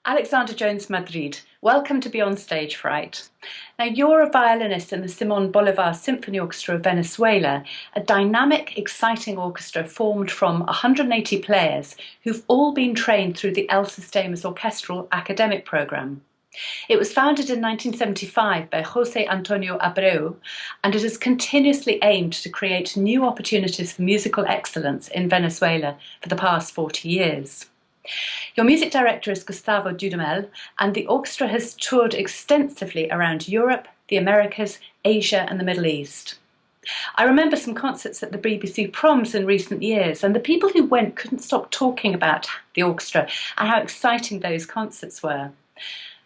Alexander Jones-Madrid, welcome to Beyond Stage Fright. Now, you're a violinist in the Bolivar Symphony Orchestra of Venezuela, a dynamic, exciting orchestra formed from 180 players who've all been trained through the El Sistema's orchestral academic program. It was founded in 1975 by José Antonio Abreu, and it has continuously aimed to create new opportunities for musical excellence in Venezuela for the past 40 years. Your music director is Gustavo Dudamel, and the orchestra has toured extensively around Europe, the Americas, Asia and the Middle East. I remember some concerts at the BBC Proms in recent years, and the people who went couldn't stop talking about the orchestra and how exciting those concerts were.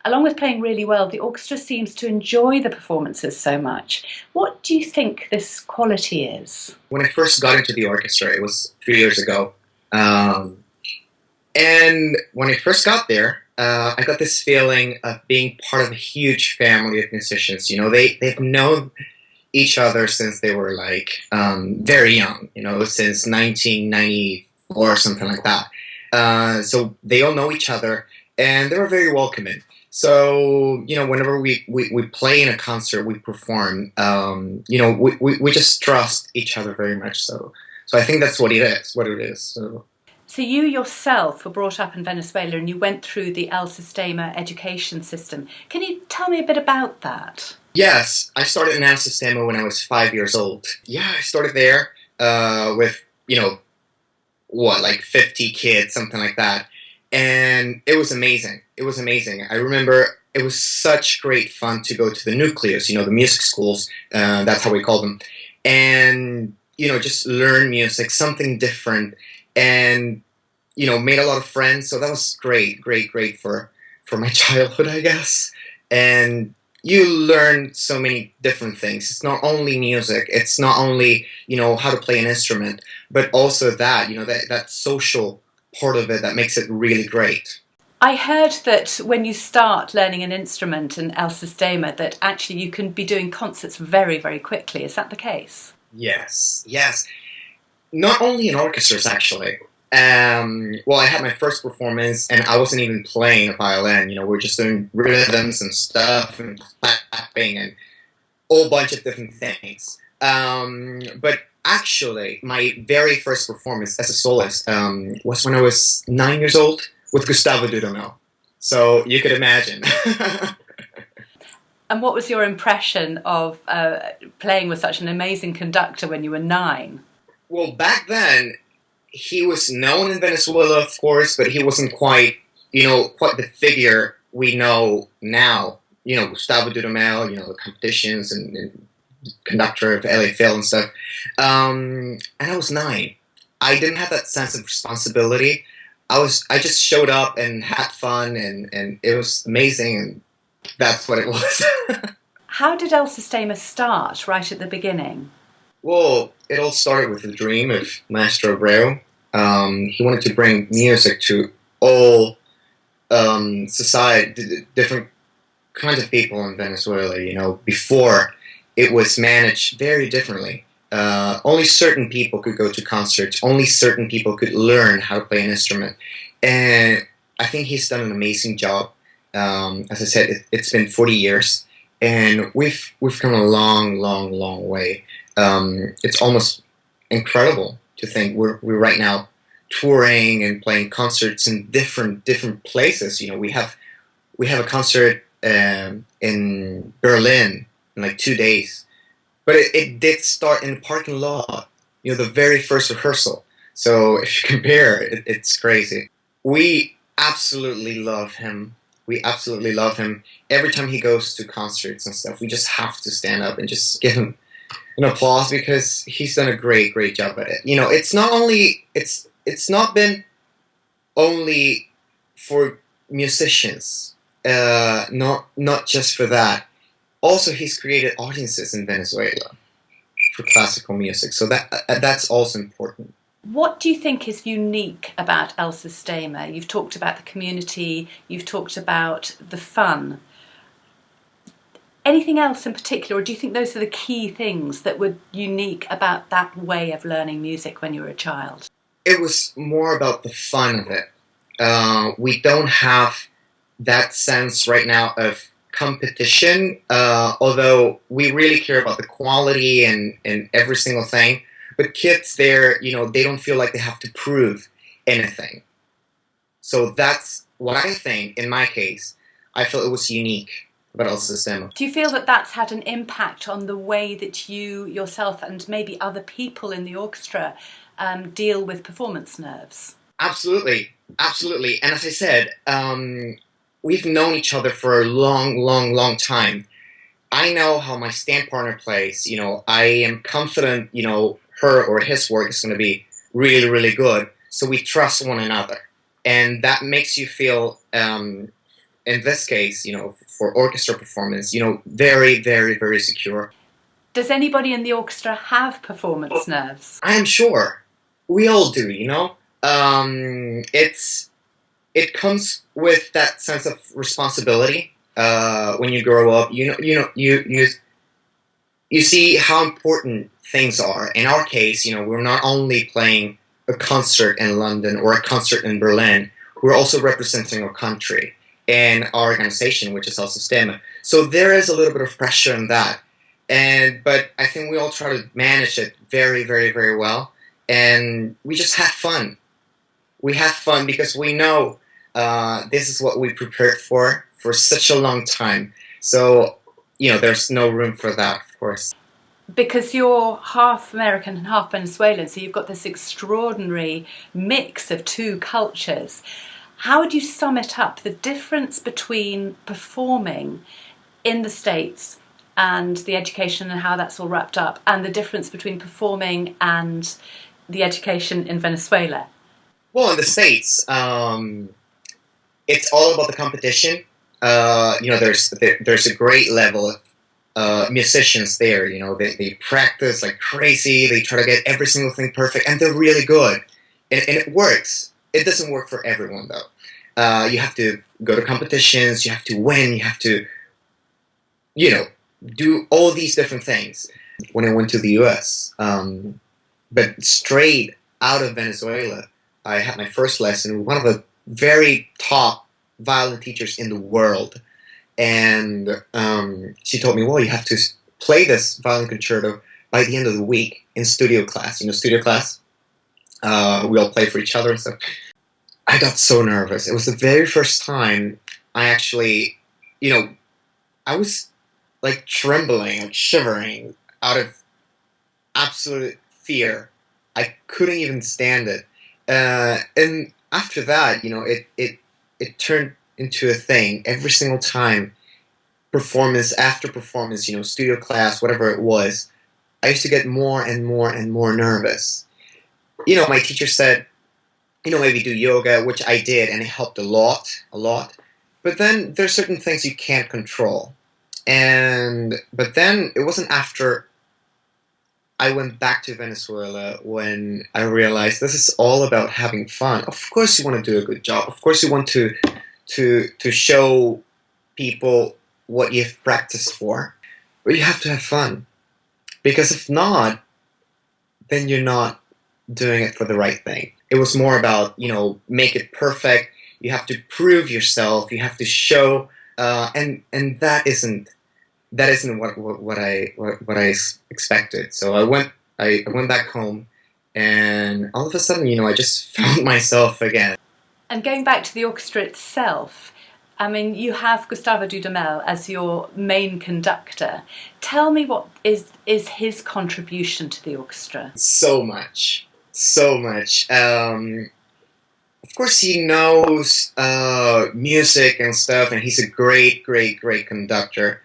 Along with playing really well, the orchestra seems to enjoy the performances so much. What do you think this quality is? When I first got into the orchestra, it was 3 years ago. And when I first got there, I got this feeling of being part of a huge family of musicians. You know, they've known each other since they were very young, since 1994 or something like that. So they all know each other and they were very welcoming. So, whenever we play in a concert, we perform, we just trust each other very much. So I think that's what it is. So you yourself were brought up in Venezuela and you went through the El Sistema education system. Can you tell me a bit about that? Yes, I started in El Sistema when I was 5 years old. Yeah, I started there with, 50 kids, something like that. And it was amazing. I remember it was such great fun to go to the nucleus, the music schools. That's how we call them. And, just learn music, something different. And, made a lot of friends. So that was great for my childhood, I guess. And you learn so many different things. It's not only music. It's not only, how to play an instrument, but also that, that social part of it that makes it really great. I heard that when you start learning an instrument in El Sistema, that actually you can be doing concerts very, very quickly. Is that the case? Yes. Not only in orchestras, actually. I had my first performance, and I wasn't even playing a violin. We're just doing rhythms and stuff, and clapping, and a whole bunch of different things. But actually, my very first performance as a soloist was when I was 9 years old with Gustavo Dudamel. So you could imagine. And what was your impression of playing with such an amazing conductor when you were 9? Well, back then, he was known in Venezuela, of course, but he wasn't quite the figure we know now. Gustavo Dudamel, the competitions and conductor of LA Phil and stuff. And I was 9. I didn't have that sense of responsibility. I just showed up and had fun, and it was amazing, and that's what it was. How did El Sistema start right at the beginning? Well, it all started with the dream of Maestro Abreu. He wanted to bring music to all society, different kinds of people in Venezuela. Before it was managed very differently. Only certain people could go to concerts. Only certain people could learn how to play an instrument. And I think he's done an amazing job. As I said, it's been 40 years, and we've come a long way. It's almost incredible to think we're right now touring and playing concerts in different places. We have a concert in Berlin in 2 days, but it did start in the parking lot. The very first rehearsal. So if you compare, it's crazy. We absolutely love him. Every time he goes to concerts and stuff, we just have to stand up and just give him an applause because he's done a great job at it. It's not been only for musicians, not just for that. Also, he's created audiences in Venezuela for classical music, so that's also important. What do you think is unique about El Sistema? You've talked about the community, you've talked about the fun. Anything else in particular, or do you think those are the key things that were unique about that way of learning music when you were a child? It was more about the fun of it. We don't have that sense right now of competition, although we really care about the quality and every single thing. But kids there, they don't feel like they have to prove anything. So that's what I think, in my case, I feel it was unique about El Sistema. Do you feel that that's had an impact on the way that you yourself and maybe other people in the orchestra deal with performance nerves? Absolutely, absolutely. And as I said, we've known each other for a long, long, long time. I know how my stand partner plays. I am confident, her or his work is going to be really, really good. So we trust one another. And that makes you feel, in this case, for orchestra performance, very, very, very secure. Does anybody in the orchestra have performance nerves? I am sure. We all do, it comes with that sense of responsibility. When you grow up, you see how important things are. In our case, we're not only playing a concert in London or a concert in Berlin, we're also representing our country and our organization, which is El Sistema. So there is a little bit of pressure in that. But I think we all try to manage it very, very, very well. And we just have fun. We have fun because we know this is what we prepared for such a long time. So, there's no room for that, of course. Because you're half American and half Venezuelan, so you've got this extraordinary mix of two cultures. How would you sum it up, the difference between performing in the States and the education and how that's all wrapped up, and the difference between performing and the education in Venezuela? Well, in the States, it's all about the competition. There's a great level of musicians there. They practice like crazy. They try to get every single thing perfect, and they're really good. And it works. It doesn't work for everyone, though. You have to go to competitions. You have to win. You have to, do all these different things. When I went to the U.S., but straight out of Venezuela, I had my first lesson with one of the very top violin teachers in the world. And she told me, well, you have to play this violin concerto by the end of the week in studio class. Studio class, we all play for each other and stuff. I got so nervous. It was the very first time I actually, I was like trembling, like shivering out of absolute fear. I couldn't even stand it. And after that, it turned into a thing. Every single time, performance after performance, studio class, whatever it was, I used to get more and more and more nervous. My teacher said, maybe do yoga, which I did, and it helped a lot. But then there's certain things you can't control. But then it wasn't after I went back to Venezuela when I realized this is all about having fun. Of course you want to do a good job. Of course you want to show people what you've practiced for. But you have to have fun. Because if not, then you're not doing it for the right thing. It was more about, make it perfect. You have to prove yourself. You have to show, and that isn't what I expected. So I went back home, and all of a sudden, I just found myself again. And going back to the orchestra itself, I mean, you have Gustavo Dudamel as your main conductor. Tell me what is his contribution to the orchestra? So much. Of course, he knows music and stuff, and he's a great, great, great conductor.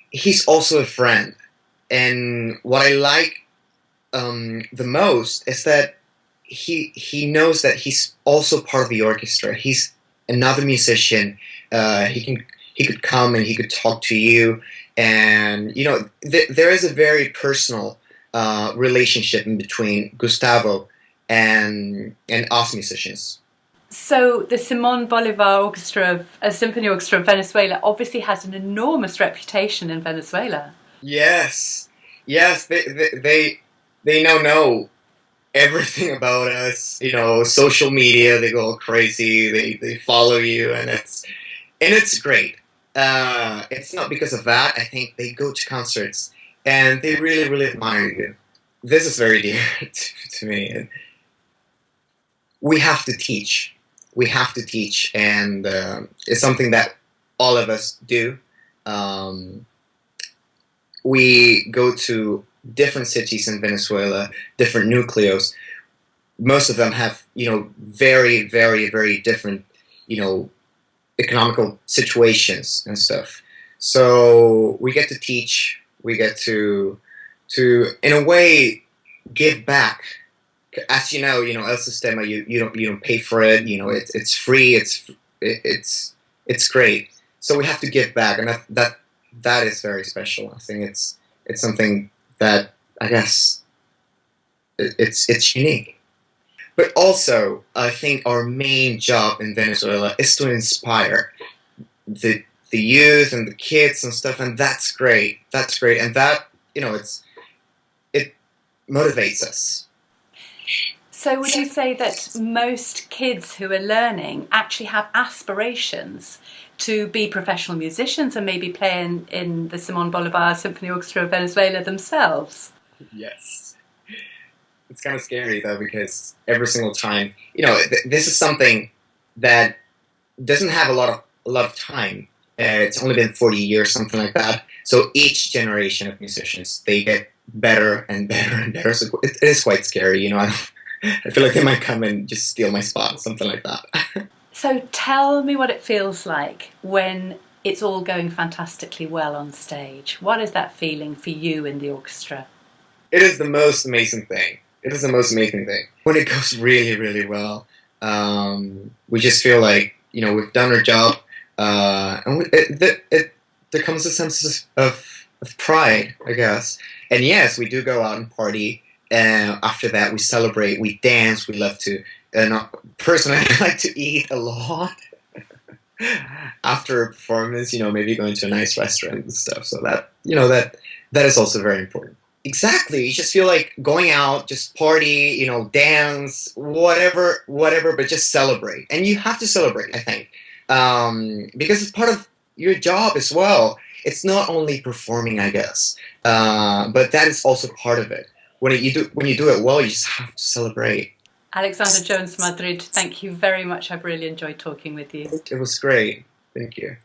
He's also a friend, and what I like the most is that he knows that he's also part of the orchestra. He's another musician. He could come and he could talk to you, and there is a very personal relationship in between Gustavo and us musicians. So the Simón Bolivar Orchestra, Symphony Orchestra of Venezuela, obviously has an enormous reputation in Venezuela. Yes, they know everything about us. Social media, they go crazy. They follow you, and And it's great. It's not because of that. I think they go to concerts and they really, really admire you. This is very dear to me. And we have to teach. We have to teach, and it's something that all of us do. Um, we go to different cities in Venezuela, different nucleos. Most of them have, very, very, very different, economical situations and stuff. So we get to teach. We get to in a way give back. As El Sistema, you don't pay for it. It's free. It's great. So we have to give back, and that is very special. I think it's something that I guess it's unique. But also, I think our main job in Venezuela is to inspire the youth and the kids and stuff, and that's great. That's great, and that it motivates us. So would you say that most kids who are learning actually have aspirations to be professional musicians and maybe play in the Simon Bolivar Symphony Orchestra of Venezuela themselves? Yes. It's kind of scary though, because every single time, this is something that doesn't have a lot of time. It's only been 40 years, something like that. So each generation of musicians, they get better and better and better. So it is quite scary, I feel like they might come and just steal my spot, something like that. So tell me what it feels like when it's all going fantastically well on stage. What is that feeling for you in the orchestra? It is the most amazing thing. It is the most amazing thing. When it goes really, really well, we just feel like, we've done our job, and there comes a sense of pride, I guess. And yes, we do go out and party. After that, we celebrate, we dance, we love to. Personally, I like to eat a lot after a performance. Maybe going to a nice restaurant and stuff. So that is also very important. Exactly. You just feel like going out, just party, dance, whatever, but just celebrate. And you have to celebrate, I think, because it's part of your job as well. It's not only performing, I guess, but that is also part of it. When you do it well, you just have to celebrate. Alexander Jones-Madrid, thank you very much. I've really enjoyed talking with you. It was great. Thank you.